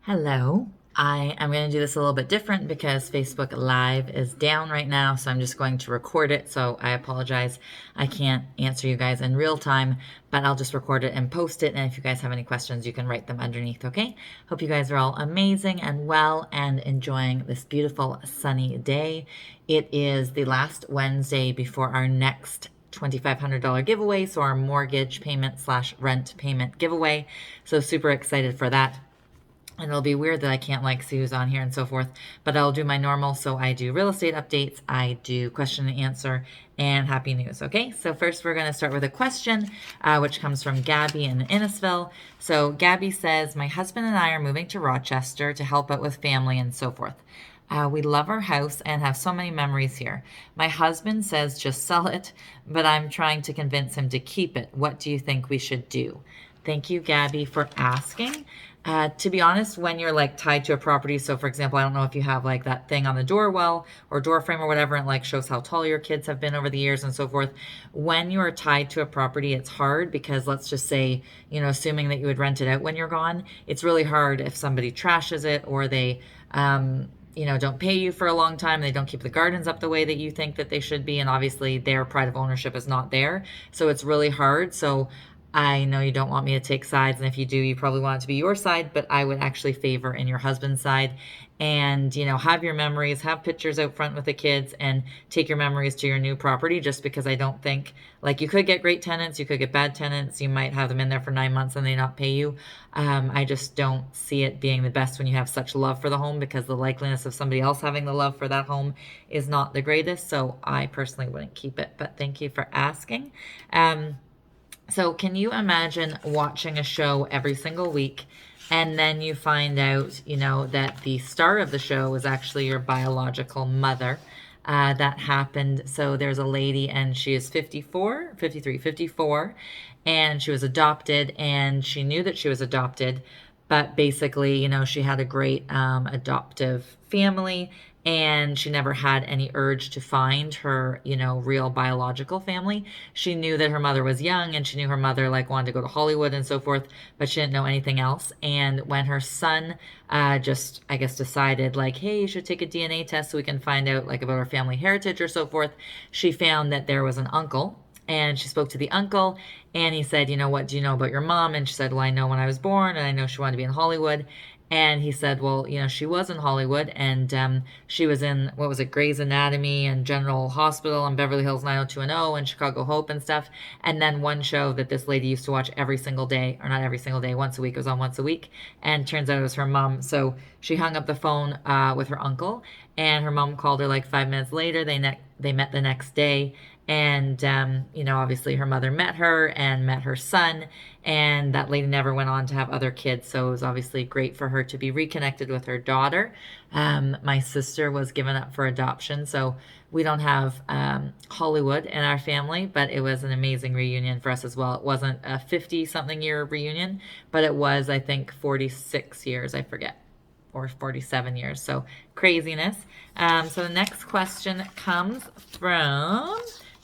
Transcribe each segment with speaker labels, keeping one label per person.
Speaker 1: Hello. I am going to do this a little bit different because Facebook Live is down right now, so I'm just going to record it. So I apologize. I can't answer you guys in real time, but I'll just record it and post it. And if you guys have any questions, you can write them underneath, okay? Hope you guys are all amazing and well and enjoying this beautiful sunny day. It is the last Wednesday before our next $2,500 giveaway, so our mortgage payment slash rent payment giveaway. So super excited for that. And it'll be weird that I can't like see who's on here and so forth, but I'll do my normal. So I do real estate updates, I do question and answer, and happy news. Okay, so first we're going to start with a question, which comes from Gabby in Innisfil. So Gabby says, my husband and I are moving to Rochester to help out with family and so forth. We love our house and have so many memories here. My husband says just sell it, but I'm trying to convince him to keep it. What do you think we should do? Thank you, Gabby, for asking. To be honest, when you're like tied to a property, so for example, I don't know if you have like that thing on the door well or door frame or whatever, and like shows how tall your kids have been over the years and so forth. When you are tied to a property, it's hard because let's just say, assuming that you would rent it out when you're gone, it's really hard if somebody trashes it or they, don't pay you for a long time. They don't keep the gardens up the way that you think that they should be. And obviously their pride of ownership is not there. So it's really hard. So I know you don't want me to take sides, and if you do, you probably want it to be your side, but I would actually favor in your husband's side. And, have your memories, have pictures out front with the kids, and take your memories to your new property, just because I don't think, like, you could get great tenants, you could get bad tenants, you might have them in there for 9 months and they not pay you. I just don't see it being the best when you have such love for the home, because the likeliness of somebody else having the love for that home is not the greatest. So I personally wouldn't keep it, but thank you for asking. So can you imagine watching a show every single week and then you find out, that the star of the show was actually your biological mother? That happened. So there's a lady and she is 54, 53, 54, and she was adopted and she knew that she was adopted, but basically, she had a great adoptive family and she never had any urge to find her, real biological family. She knew that her mother was young and she knew her mother like wanted to go to Hollywood and so forth, but she didn't know anything else. And when her son just, I guess, decided like, hey, you should take a DNA test so we can find out like about her family heritage or so forth, she found that there was an uncle. And she spoke to the uncle and he said, what do you know about your mom? And she said, well, I know when I was born and I know she wanted to be in Hollywood. And he said, well, she was in Hollywood and she was in, what was it, Grey's Anatomy and General Hospital and Beverly Hills 90210 and Chicago Hope and stuff. And then one show that this lady used to watch every single day, or not every single day, once a week, it was on once a week. And turns out it was her mom. So she hung up the phone with her uncle and her mom called her like 5 minutes later. They met the next day. And, obviously her mother met her and met her son, and that lady never went on to have other kids. So it was obviously great for her to be reconnected with her daughter. My sister was given up for adoption. So we don't have Hollywood in our family, but it was an amazing reunion for us as well. It wasn't a 50-something year reunion, but it was, I think, 46 years, I forget, or 47 years. So craziness. So the next question comes from,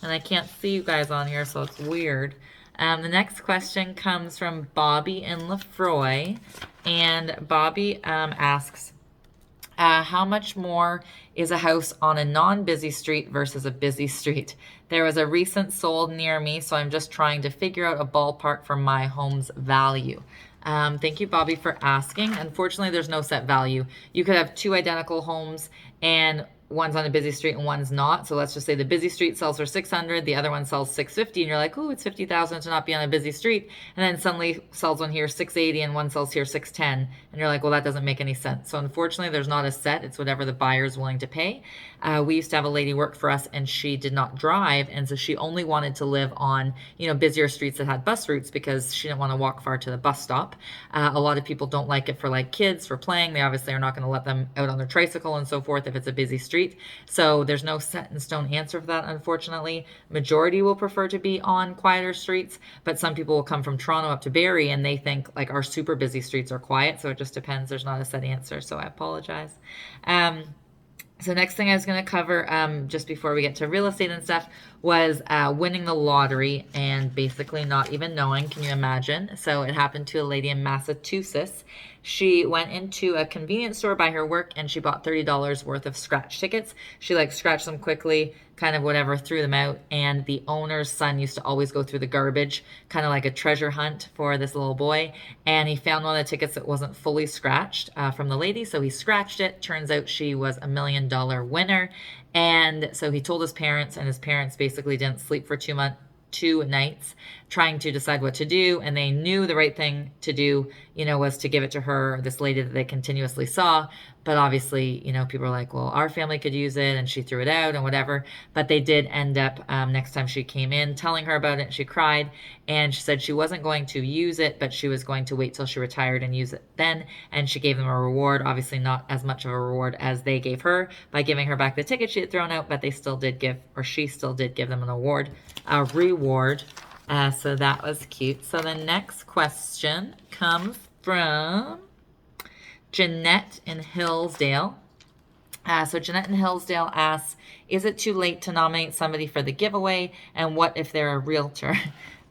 Speaker 1: and I can't see you guys on here, so it's weird. The next question comes from Bobby in Lefroy, and Bobby asks, how much more is a house on a non-busy street versus a busy street? There was a recent sold near me, so I'm just trying to figure out a ballpark for my home's value. Thank you, Bobby, for asking. Unfortunately, there's no set value. You could have two identical homes and one's on a busy street and one's not. So let's just say the busy street sells for 600, the other one sells 650, and you're like, oh, it's 50,000 to not be on a busy street. And then suddenly sells one here 680 and one sells here 610, and you're like, well, that doesn't make any sense. So unfortunately, there's not a set. It's whatever the buyer is willing to pay. We used to have a lady work for us, and she did not drive, and so she only wanted to live on, busier streets that had bus routes because she didn't want to walk far to the bus stop. A lot of people don't like it for like kids for playing. They obviously are not going to let them out on their tricycle and so forth if it's a busy street. So there's no set in stone answer for that, unfortunately. Majority will prefer to be on quieter streets, but some people will come from Toronto up to Barrie and they think like our super busy streets are quiet. So it just depends. There's not a set answer. So I apologize. So next thing I was going to cover, just before we get to real estate and stuff, was winning the lottery and basically not even knowing. Can you imagine? So it happened to a lady in Massachusetts. She went into a convenience store by her work and she bought $30 worth of scratch tickets. She like scratched them quickly, kind of whatever, threw them out. And the owner's son used to always go through the garbage, kind of like a treasure hunt for this little boy. And he found one of the tickets that wasn't fully scratched from the lady. So he scratched it. Turns out she was a $1 million winner. And so he told his parents, and his parents basically didn't sleep for 2 nights trying to decide what to do, and they knew the right thing to do, was to give it to her, this lady that they continuously saw. But obviously, people are like, well, our family could use it, and she threw it out and whatever. But they did end up, next time she came in, telling her about it. She cried, and she said she wasn't going to use it, but she was going to wait till she retired and use it then. And she gave them a reward, obviously not as much of a reward as they gave her by giving her back the ticket she had thrown out, but they still did give, or she still did give them an award, a reward. So that was cute. So the next question comes from Jeanette in Hillsdale. So Jeanette in Hillsdale asks, is it too late to nominate somebody for the giveaway? And what if they're a realtor?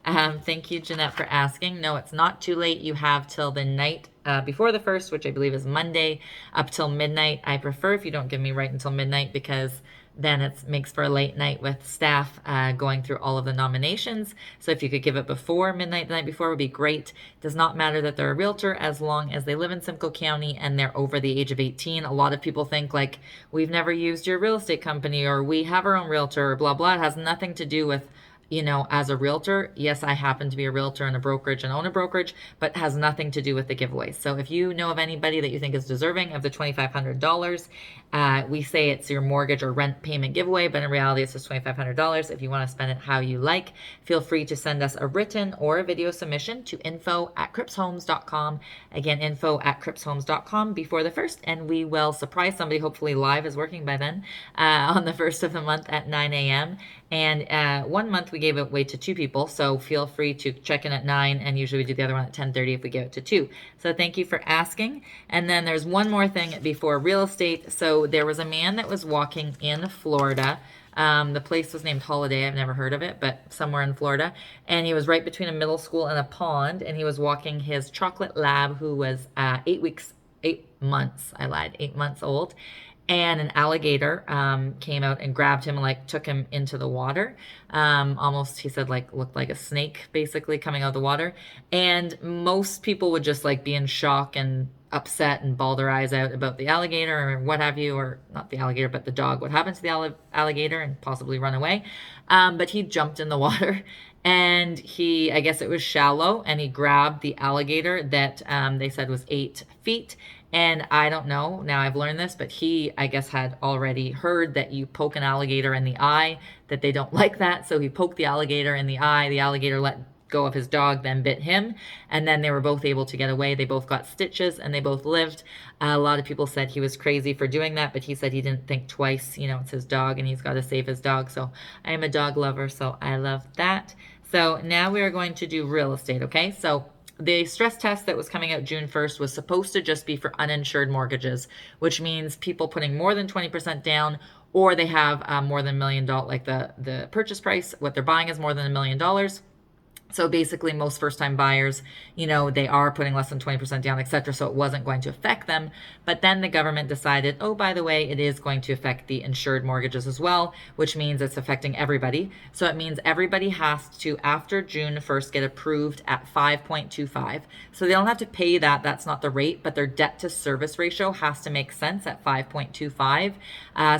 Speaker 1: Thank you, Jeanette, for asking. No, it's not too late. You have till the night before the 1st, which I believe is Monday, up till midnight. I prefer if you don't give me right until midnight, because then it makes for a late night with staff going through all of the nominations. So if you could give it before midnight, the night before, would be great. It does not matter that they're a realtor as long as they live in Simcoe County and they're over the age of 18. A lot of people think like, we've never used your real estate company, or we have our own realtor, or blah, blah. It has nothing to do with as a realtor. Yes, I happen to be a realtor and a brokerage and own a brokerage, but has nothing to do with the giveaway. So if you know of anybody that you think is deserving of the $2,500, we say it's your mortgage or rent payment giveaway, but in reality, it's just $2,500. If you want to spend it how you like, feel free to send us a written or a video submission to info@cripshomes.com. Again, info@cripshomes.com before the 1st, and we will surprise somebody. Hopefully live is working by then, on the 1st of the month at 9 a.m. And 1 month we gave it away to 2 people, so feel free to check in at 9, and usually we do the other one at 10:30 if we give it to 2. So thank you for asking. And then there's one more thing before real estate. So there was a man that was walking in Florida. The place was named Holiday. I've never heard of it, but somewhere in Florida. And he was right between a middle school and a pond, and he was walking his chocolate lab, who was 8 months old. And an alligator came out and grabbed him and like took him into the water. Almost, he said, like looked like a snake basically coming out of the water. And most people would just like be in shock and upset and bawl their eyes out about the alligator or what have you, or not the alligator, but the dog, what happened to the alligator, and possibly run away. But he jumped in the water, and I guess it was shallow, and he grabbed the alligator that they said was 8 feet. And I don't know, now I've learned this, but he, I guess, had already heard that you poke an alligator in the eye, that they don't like that. So he poked the alligator in the eye. The alligator let go of his dog, then bit him. And then they were both able to get away. They both got stitches and they both lived. A lot of people said he was crazy for doing that, but he said he didn't think twice. It's his dog and he's got to save his dog. So I am a dog lover, so I love that. So now we are going to do real estate, okay? So the stress test that was coming out June 1st was supposed to just be for uninsured mortgages, which means people putting more than 20% down, or they have more than $1 million, like the purchase price, what they're buying is more than $1 million. So basically most first-time buyers, they are putting less than 20% down, etc. So it wasn't going to affect them. But then the government decided, oh, by the way, it is going to affect the insured mortgages as well, which means it's affecting everybody. So it means everybody has to, after June 1st, get approved at 5.25. So they don't have to pay that. That's not the rate, but their debt to service ratio has to make sense at 5.25.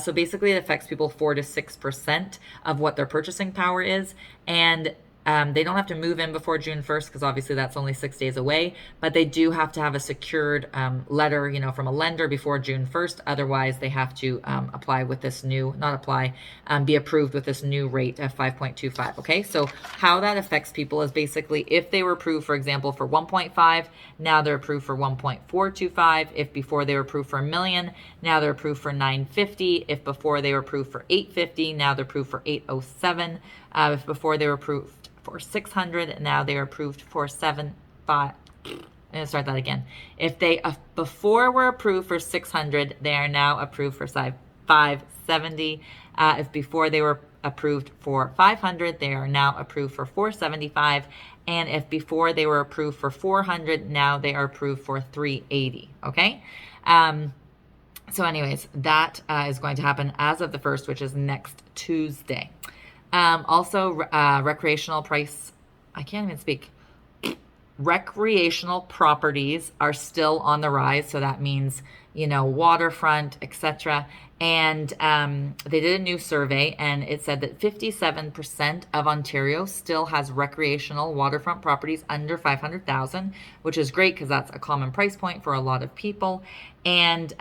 Speaker 1: So basically it affects people 4 to 6% of what their purchasing power is. And they don't have to move in before June 1st, because obviously that's only 6 days away, but they do have to have a secured letter, from a lender before June 1st. Otherwise, they have to apply with this new, be approved with this new rate of 5.25. Okay, so how that affects people is basically if they were approved, for example, for 1.5, now they're approved for 1.425. If before they were approved for $1 million, now they're approved for $950. If before they were approved for $850, now they're approved for $807. If before they were approved for 600, now they're approved for 7.5. I'm gonna start that again. If they before were approved for 600, they are now approved for 570. If before they were approved for 500, they are now approved for 475. And if before they were approved for 400, now they are approved for 380. Okay. So anyways, that is going to happen as of the 1st, which is next Tuesday. Also, recreational price, I can't even speak. Recreational properties are still on the rise. So that means, waterfront, etc. And they did a new survey, and it said that 57% of Ontario still has recreational waterfront properties under 500,000, which is great because that's a common price point for a lot of people. And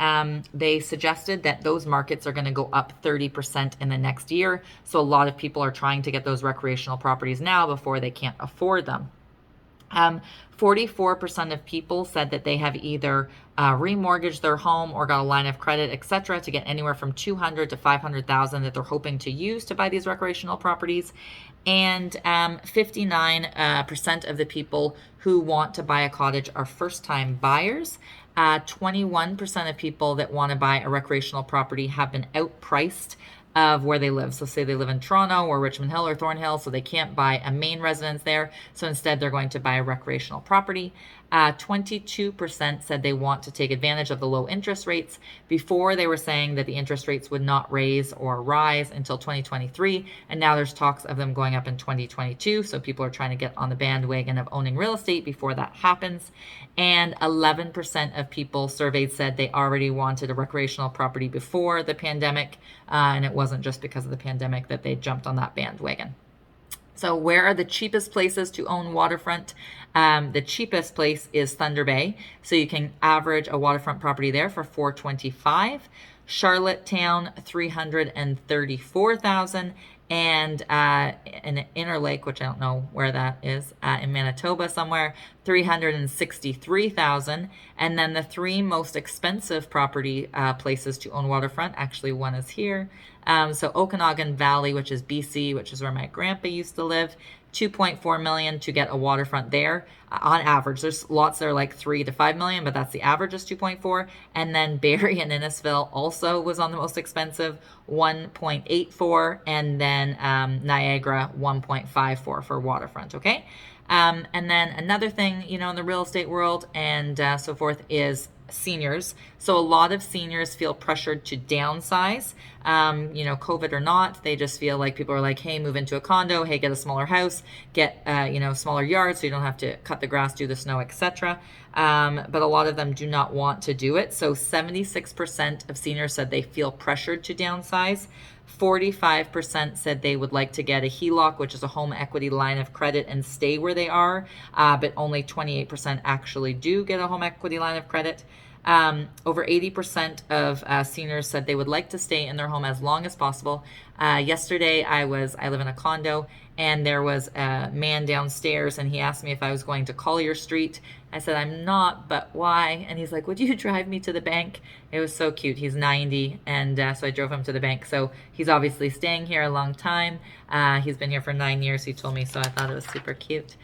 Speaker 1: they suggested that those markets are going to go up 30% in the next year. So a lot of people are trying to get those recreational properties now before they can't afford them. 44% of people said that they have either remortgaged their home or got a line of credit, etc., to get anywhere from 200 to 500,000 that they're hoping to use to buy these recreational properties. And 59% of the people who want to buy a cottage are first-time buyers. 21% of people that want to buy a recreational property have been outpriced of where they live. So say they live in Toronto or Richmond Hill or Thornhill, so they can't buy a main residence there. So instead they're going to buy a recreational property. 22% said they want to take advantage of the low interest rates. Before they were saying that the interest rates would not raise or rise until 2023. And now there's talks of them going up in 2022. So people are trying to get on the bandwagon of owning real estate before that happens. And 11% of people surveyed said they already wanted a recreational property before the pandemic. And it wasn't just because of the pandemic that they jumped on that bandwagon. So where are the cheapest places to own waterfront? The cheapest place is Thunder Bay. So you can average a waterfront property there for $425. Charlottetown, $334,000. And in Inner Lake, which I don't know where that is, in Manitoba somewhere, $363,000. And then the three most expensive property places to own waterfront, actually one is here. So Okanagan Valley, which is BC, which is where my grandpa used to live, $2.4 million to get a waterfront there on average. There's lots that are like $3 to $5 million, but that's the average is 2.4. And then Barrie and Innisfil also was on the most expensive, 1.84, and then Niagara 1.54 for waterfront. Okay. And then another thing, in the real estate world and so forth is seniors. So a lot of seniors feel pressured to downsize, COVID or not. They just feel like people are like, hey, move into a condo, hey, get a smaller house, get, smaller yards so you don't have to cut the grass, do the snow, etc. But a lot of them do not want to do it. So 76% of seniors said they feel pressured to downsize. 45% said they would like to get a HELOC, which is a home equity line of credit, and stay where they are, but only 28% actually do get a home equity line of credit. Over 80% of seniors said they would like to stay in their home as long as possible. Yesterday, I live in a condo, and there was a man downstairs, and he asked me if I was going to Collier Street. I said, I'm not, but why? And he's like, would you drive me to the bank? It was so cute. He's 90, and so I drove him to the bank. So he's obviously staying here a long time. He's been here for 9 years, he told me, so I thought it was super cute.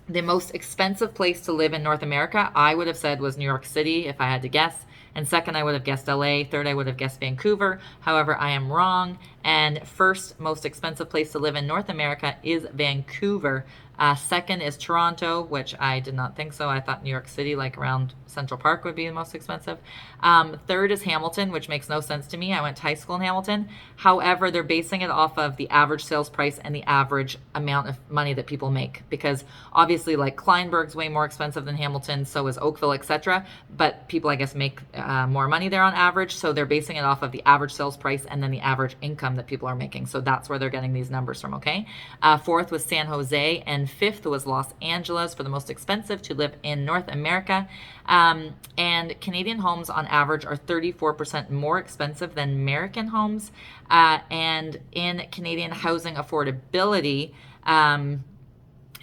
Speaker 1: The most expensive place to live in North America, I would have said, was New York City, if I had to guess. And second, I would have guessed LA. Third, I would have guessed Vancouver. However, I am wrong. And first most expensive place to live in North America is Vancouver. Second is Toronto, which I did not think so. I thought New York City, like around Central Park, would be the most expensive. Third is Hamilton, which makes no sense to me. I went to high school in Hamilton. However, they're basing it off of the average sales price and the average amount of money that people make. Because obviously, like Kleinburg's way more expensive than Hamilton, so is Oakville, etc. But people, I guess, make more money there on average. So they're basing it off of the average sales price and then the average income that people are making. So that's where they're getting these numbers from, okay? Fourth was San Jose, and fifth was Los Angeles for the most expensive to live in North America. And Canadian homes on average are 34% more expensive than American homes. And in Canadian housing affordability,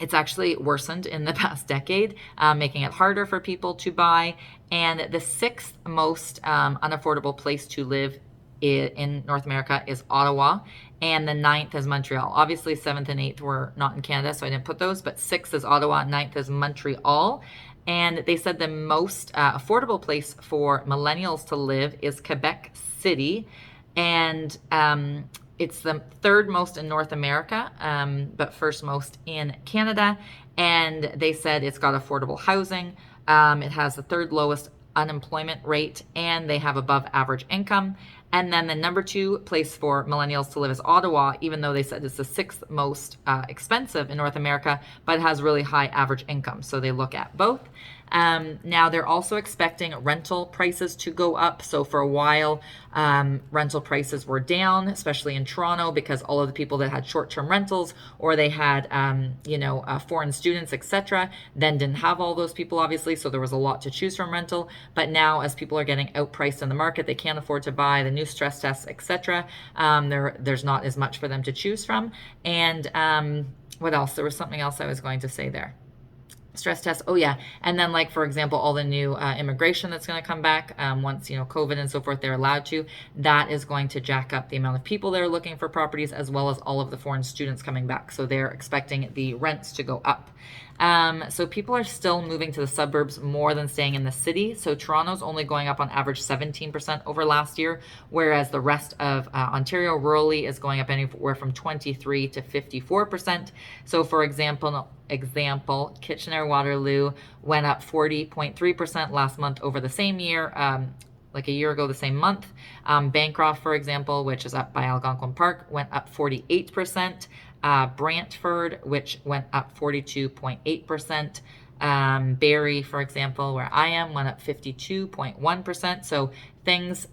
Speaker 1: it's actually worsened in the past decade, making it harder for people to buy. And the sixth most unaffordable place to live in North America is Ottawa, and the ninth is Montreal. Obviously, seventh and eighth were not in Canada, so I didn't put those, but sixth is Ottawa, ninth is Montreal. And they said the most affordable place for millennials to live is Quebec City. And it's the third most in North America, but first most in Canada. And they said it's got affordable housing. It has the third lowest unemployment rate, and they have above average income. And then the number 2 place for millennials to live is Ottawa, even though they said it's the 6th most expensive in North America, but it has really high average income. So they look at both. Now they're also expecting rental prices to go up. So for a while, rental prices were down, especially in Toronto, because all of the people that had short-term rentals, or they had, foreign students, etc., then didn't have all those people, obviously. So there was a lot to choose from rental. But now, as people are getting outpriced in the market, they can't afford to buy the new stress tests, etc. There's not as much for them to choose from. And what else? There was something else I was going to say there. Stress tests. Oh yeah. And then, like, for example, all the new immigration that's going to come back once, COVID and so forth, they're allowed to, that is going to jack up the amount of people that are looking for properties, as well as all of the foreign students coming back. So they're expecting the rents to go up. So people are still moving to the suburbs more than staying in the city. So Toronto's only going up on average 17% over last year, whereas the rest of Ontario rurally is going up anywhere from 23 to 54%. So for example, Kitchener-Waterloo went up 40.3% last month over the same year, like a year ago, the same month. Bancroft, for example, which is up by Algonquin Park, went up 48%. Brantford, which went up 42.8%. Barrie, for example, where I am, went up 52.1%. So things,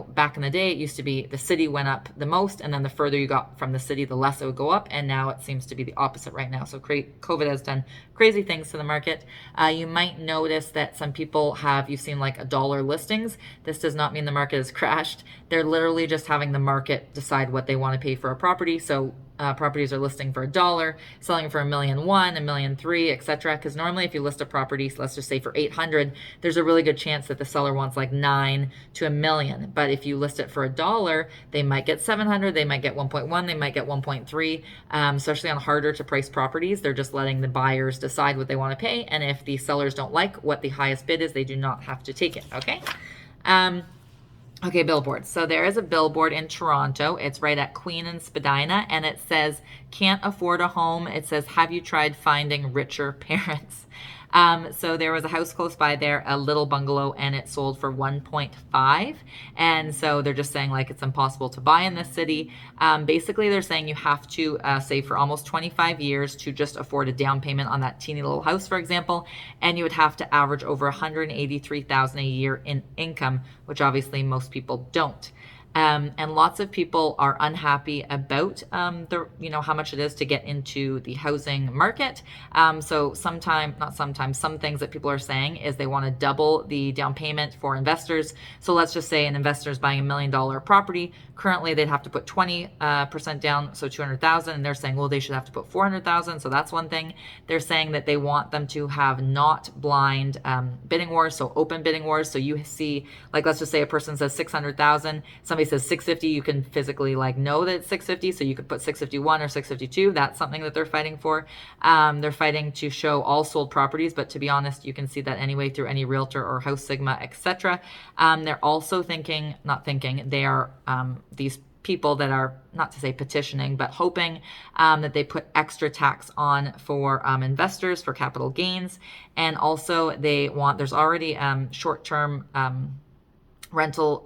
Speaker 1: back in the day, it used to be the city went up the most, and then the further you got from the city, the less it would go up. And now it seems to be the opposite right now. So COVID has done crazy things to the market. You might notice that some people you've seen like $1 listings. This does not mean the market has crashed. They're literally just having the market decide what they want to pay for a property. So properties are listing for $1, selling for $1.1 million, $1.3 million, etc. Because normally, if you list a property, let's just say for $800, there's a really good chance that the seller wants like $9 to $1 million. But if you list it for $1, they might get $700, they might get 1.1, they might get 1.3. Especially on harder to price properties, they're just letting the buyers decide what they want to pay. And if the sellers don't like what the highest bid is, they do not have to take it. Okay. Okay, billboards. So there is a billboard in Toronto. It's right at Queen and Spadina, and it says, "Can't afford a home." It says, "Have you tried finding richer parents?" So there was a house close by there, a little bungalow, and it sold for 1.5. And so they're just saying like it's impossible to buy in this city. Basically, they're saying you have to save for almost 25 years to just afford a down payment on that teeny little house, for example. And you would have to average over $183,000 a year in income, which obviously most people don't. And lots of people are unhappy about how much it is to get into the housing market. So some things that people are saying is they want to double the down payment for investors. So let's just say an investor is buying $1 million property. Currently, they'd have to put 20% down, so $200,000, and they're saying, well, they should have to put $400,000. So that's one thing. They're saying that they want them to have not blind bidding wars, so open bidding wars. So you see, like, let's just say a person says $600,000, somebody says $650,000, you can physically know that it's $650,000, so you could put $651,000 or $652,000. That's something that they're fighting for. They're fighting to show all sold properties, but to be honest, you can see that anyway through any realtor or House Sigma, etc. They're also they are these people that are, not to say petitioning, but hoping that they put extra tax on for investors for capital gains. And also there's already short-term rental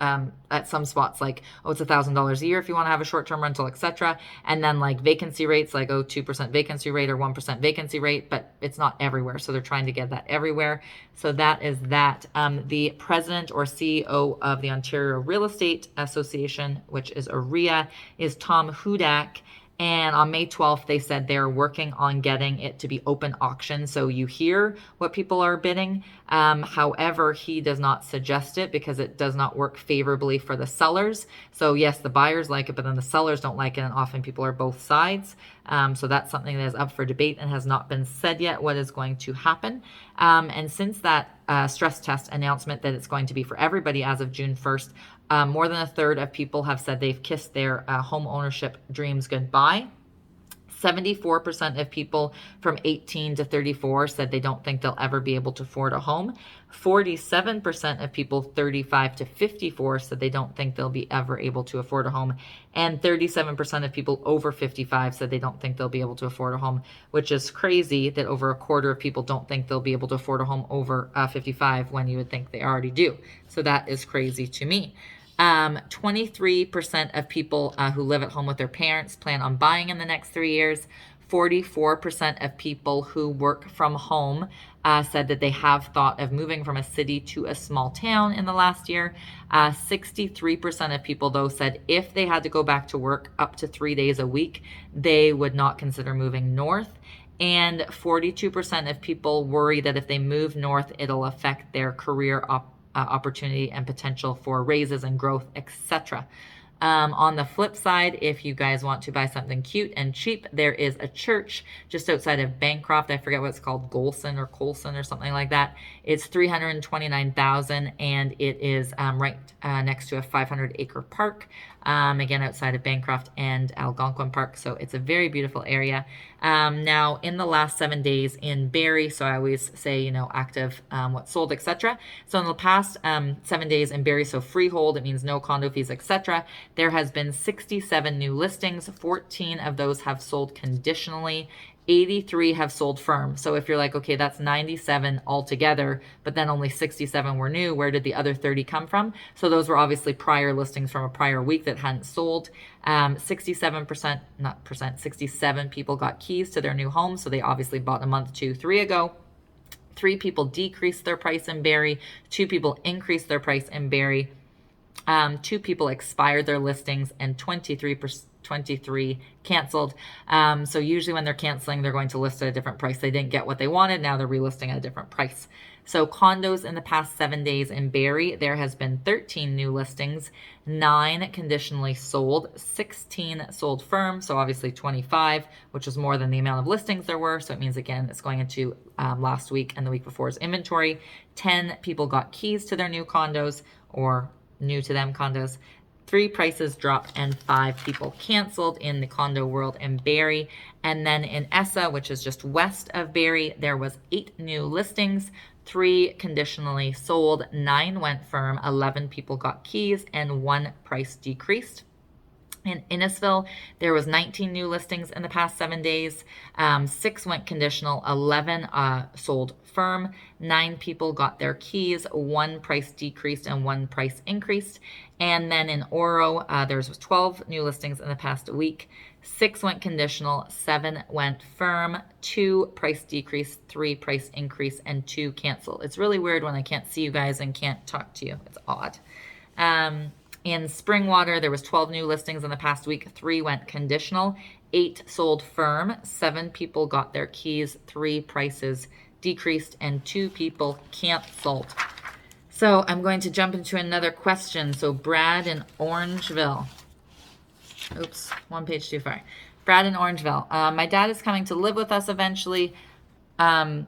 Speaker 1: at some spots, like, it's $1,000 a year if you want to have a short-term rental, etc. And then like vacancy rates, like 2% vacancy rate or 1% vacancy rate, but it's not everywhere. So they're trying to get that everywhere. So that is that. The president or CEO of the Ontario Real Estate Association, which is OREA, is Tom Hudak. And on May 12th, they said they're working on getting it to be open auction. So you hear what people are bidding. However, he does not suggest it because it does not work favorably for the sellers. So yes, the buyers like it, but then the sellers don't like it. And often people are both sides. So that's something that is up for debate and has not been said yet what is going to happen. And since that stress test announcement that it's going to be for everybody as of June 1st, more than a third of people have said they've kissed their home ownership dreams goodbye. 74% of people from 18 to 34 said they don't think they'll ever be able to afford a home. 47% of people 35 to 54 said they don't think they'll be ever able to afford a home. And 37% of people over 55 said they don't think they'll be able to afford a home, which is crazy that over a quarter of people don't think they'll be able to afford a home over 55 when you would think they already do. So that is crazy to me. 23% of people who live at home with their parents plan on buying in the next 3 years. 44% of people who work from home said that they have thought of moving from a city to a small town in the last year. 63% of people, though, said if they had to go back to work up to 3 days a week, they would not consider moving north. And 42% of people worry that if they move north, it'll affect their career opportunity and potential for raises and growth, etc. On the flip side, if you guys want to buy something cute and cheap, there is a church just outside of Bancroft. I forget what it's called, Colson or something like that. It's $329,000 and it is right next to a 500-acre park. Again, outside of Bancroft and Algonquin Park. So it's a very beautiful area. Now, in the last 7 days in Barrie, so I always say, active, what's sold, etc. So in the past 7 days in Barrie, so freehold, it means no condo fees, etc. There has been 67 new listings. 14 of those have sold conditionally. 83 have sold firm. So if you're like, okay, that's 97 altogether, but then only 67 were new, where did the other 30 come from? So those were obviously prior listings from a prior week that hadn't sold. 67 people got keys to their new home. So they obviously bought a month, 2, 3 ago. 3 people decreased their price in Barrie. 2 people increased their price in Barrie. 2 people expired their listings, and 23 canceled. So usually when they're canceling, they're going to list at a different price. They didn't get what they wanted. Now they're relisting at a different price. So condos in the past 7 days in Barrie, there has been 13 new listings, 9 conditionally sold, 16 sold firm. So obviously 25, which is more than the amount of listings there were. So it means, again, it's going into last week and the week before's inventory. 10 people got keys to their new condos or new to them condos. 3 prices dropped and 5 people canceled in the condo world in Barrie. And then in Essa, which is just west of Barrie, there was 8 new listings, 3 conditionally sold, 9 went firm, 11 people got keys, and 1 price decreased. In Innisfil, there was 19 new listings in the past 7 days. 6 went conditional, 11 sold firm. 9 people got their keys. 1 price decreased and 1 price increased. And then in Oro, there was 12 new listings in the past week. 6 went conditional, 7 went firm, 2 price decrease, 3 price increase, and 2 cancel. It's really weird when I can't see you guys and can't talk to you. It's odd. In Springwater, there was 12 new listings in the past week. 3 went conditional, 8 sold firm, 7 people got their keys, 3 prices decreased, and 2 people canceled. So I'm going to jump into another question. So Brad in Orangeville. Oops, 1 page too far. Brad in Orangeville. My dad is coming to live with us eventually. But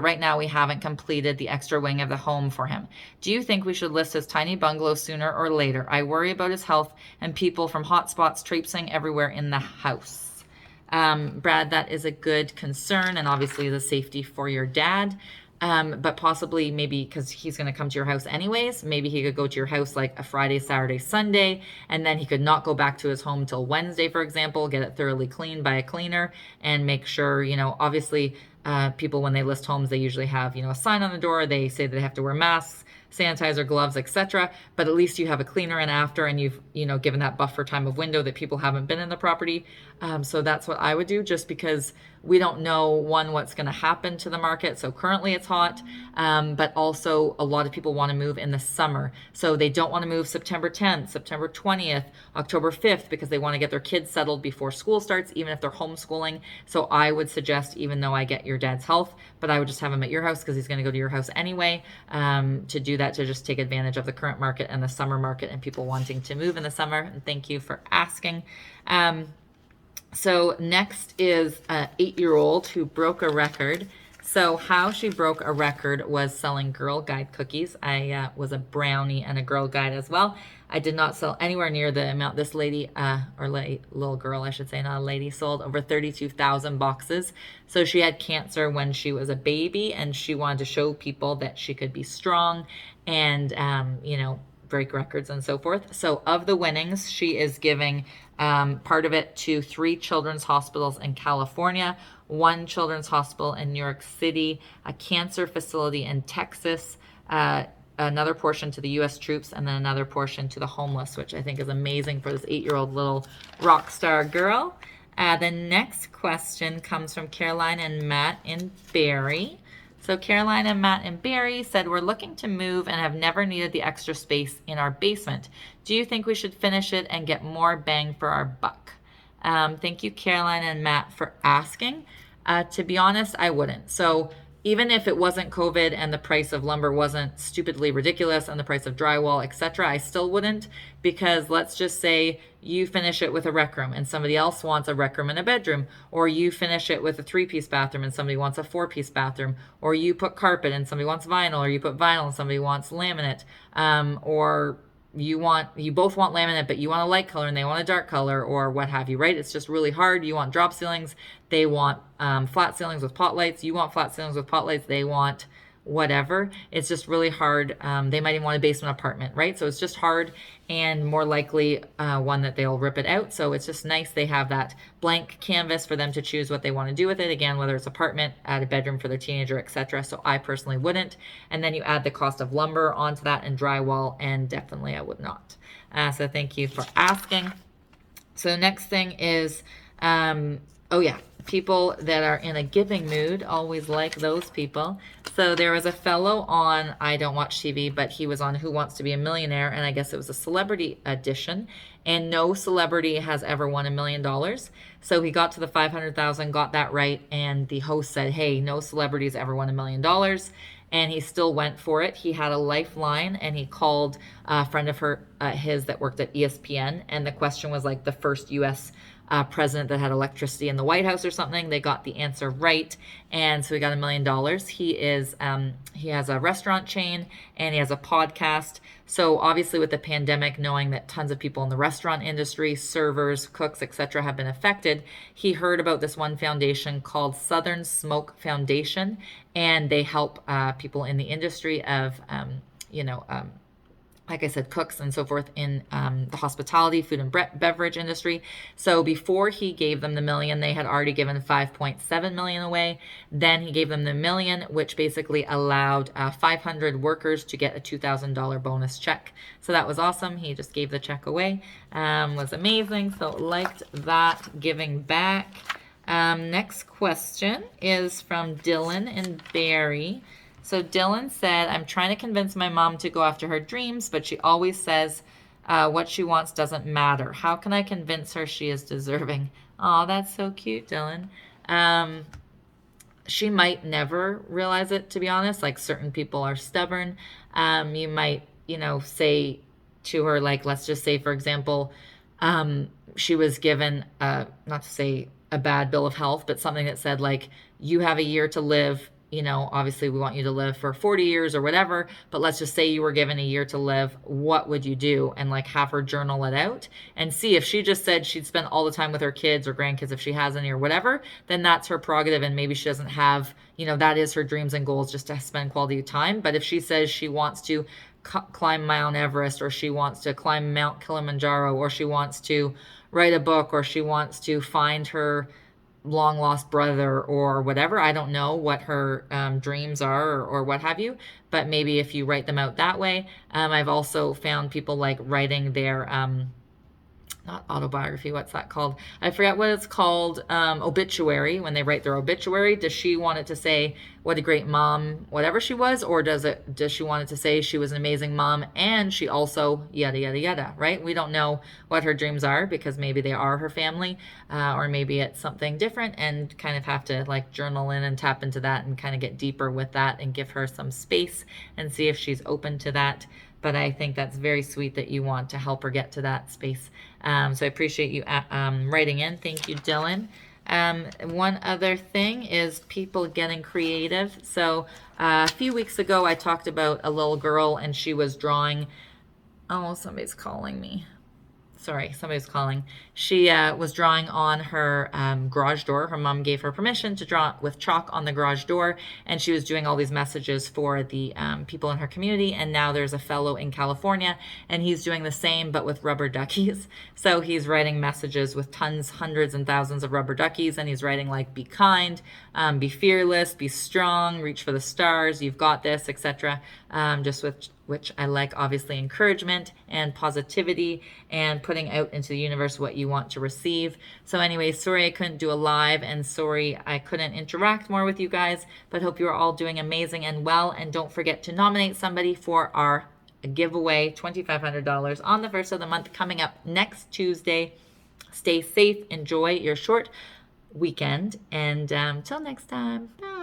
Speaker 1: right now we haven't completed the extra wing of the home for him. Do you think we should list his tiny bungalow sooner or later? I worry about his health and people from hotspots traipsing everywhere in the house. Brad, that is a good concern, and obviously the safety for your dad. But possibly maybe because he's going to come to your house anyways, maybe he could go to your house like a Friday, Saturday, Sunday, and then he could not go back to his home till Wednesday, for example, get it thoroughly cleaned by a cleaner and make sure, obviously people, when they list homes, they usually have, a sign on the door. They say that they have to wear masks, sanitizer, gloves, etc. But at least you have a cleaner in after, and you've, given that buffer time of window that people haven't been in the property. So that's what I would do, just because we don't know, what's going to happen to the market. So currently it's hot, but also a lot of people want to move in the summer. So they don't want to move September 10th, September 20th, October 5th, because they want to get their kids settled before school starts, even if they're homeschooling. So I would suggest, even though I get your dad's health, but I would just have him at your house because he's going to go to your house anyway, to do that, to just take advantage of the current market and the summer market and people wanting to move in the summer. And thank you for asking. So next is an 8-year-old who broke a record, So how she broke a record was selling Girl Guide cookies. I was a brownie and a Girl Guide as well. I did not sell anywhere near the amount this lady, little girl, I should say, not a lady, sold over 32,000 boxes. So she had cancer when she was a baby, and she wanted to show people that she could be strong and, break records and so forth. So of the winnings, she is giving part of it to 3 children's hospitals in California, 1 children's hospital in New York City, a cancer facility in Texas, another portion to the U.S. troops, and then another portion to the homeless, which I think is amazing for this 8-year-old little rock star girl. The next question comes from Caroline and Matt in Barrie. So Caroline and Matt and Barrie said, we're looking to move and have never needed the extra space in our basement. Do you think we should finish it and get more bang for our buck? Thank you, Caroline and Matt, for asking. To be honest, I wouldn't. So even if it wasn't COVID and the price of lumber wasn't stupidly ridiculous and the price of drywall, etc., I still wouldn't, because let's just say you finish it with a rec room and somebody else wants a rec room and a bedroom, or you finish it with a 3-piece bathroom and somebody wants a 4-piece bathroom, or you put carpet and somebody wants vinyl, or you put vinyl and somebody wants laminate, or you both want laminate, but you want a light color and they want a dark color, or what have you, right? It's just really hard. You want drop ceilings, they want flat ceilings with pot lights, you want flat ceilings with pot lights, they want whatever. It's just really hard. They might even want a basement apartment, right? So it's just hard, and more likely one that they'll rip it out. So it's just nice they have that blank canvas for them to choose what they want to do with it. Again, whether it's apartment, add a bedroom for their teenager, etc. So I personally wouldn't. And then you add the cost of lumber onto that and drywall, and definitely I would not. So thank you for asking. So next thing is, people that are in a giving mood, always like those people. So there was a fellow on, I don't watch TV, but he was on Who Wants to Be a Millionaire, and I guess it was a celebrity edition, and no celebrity has ever won $1 million. So he got to the 500,000, got that right, and the host said, hey, no celebrities ever won $1 million. And he still went for it. He had a lifeline, and he called a friend of his that worked at ESPN, and the question was like the first U.S. President that had electricity in the White House or something. They got the answer right, and so he got $1 million. He has a restaurant chain, and he has a podcast. So obviously with the pandemic, knowing that tons of people in the restaurant industry, servers, cooks, etc., have been affected, he heard about this one foundation called Southern Smoke Foundation, and they help people in the industry of like I said, cooks and so forth in the hospitality, food and beverage industry. So before he gave them the $1 million, they had already given $5.7 million away. Then he gave them the $1 million, which basically allowed 500 workers to get a $2,000 bonus check. So that was awesome. He just gave the check away. Was amazing. So liked that, giving back. Next question is from Dylan in Barrie. So Dylan said, I'm trying to convince my mom to go after her dreams, but she always says what she wants doesn't matter. How can I convince her she is deserving? Oh, that's so cute, Dylan. She might never realize it, to be honest. Like, certain people are stubborn. You might, say to her, like, let's just say, for example, she was given, not to say a bad bill of health, but something that said, like, you have a year to live. Obviously we want you to live for 40 years or whatever, but let's just say you were given a year to live. What would you do? And like have her journal it out and see if she just said she'd spend all the time with her kids or grandkids, if she has any or whatever, then that's her prerogative. And maybe she doesn't have, that is her dreams and goals, just to spend quality time. But if she says she wants to climb Mount Everest, or she wants to climb Mount Kilimanjaro, or she wants to write a book, or she wants to find her long lost brother or whatever. I don't know what her dreams are or what have you, but maybe if you write them out that way. I've also found people like writing their not autobiography, what's that called? I forget what it's called. Obituary. When they write their obituary, does she want it to say what a great mom, whatever she was, or does she want it to say she was an amazing mom and she also yada yada yada, right? We don't know what her dreams are, because maybe they are her family, or maybe it's something different, and kind of have to like journal in and tap into that and kind of get deeper with that and give her some space and see if she's open to that. But I think that's very sweet that you want to help her get to that space. So I appreciate you writing in. Thank you, Dylan. One other thing is people getting creative. So a few weeks ago, I talked about a little girl and she was drawing. Oh, somebody's calling me. Sorry, somebody's calling. She was drawing on her garage door. Her mom gave her permission to draw with chalk on the garage door, and she was doing all these messages for the people in her community. And now there's a fellow in California, and he's doing the same, but with rubber duckies. So he's writing messages with tons, hundreds, and thousands of rubber duckies, and he's writing like, be kind, be fearless, be strong, reach for the stars, you've got this, etc. Just with which I like, obviously, encouragement and positivity and putting out into the universe what you want to receive. So anyway, sorry I couldn't do a live, and sorry I couldn't interact more with you guys, but hope you're all doing amazing and well. And don't forget to nominate somebody for our giveaway, $2,500 on the first of the month, coming up next Tuesday. Stay safe, enjoy your short weekend, and till next time, bye.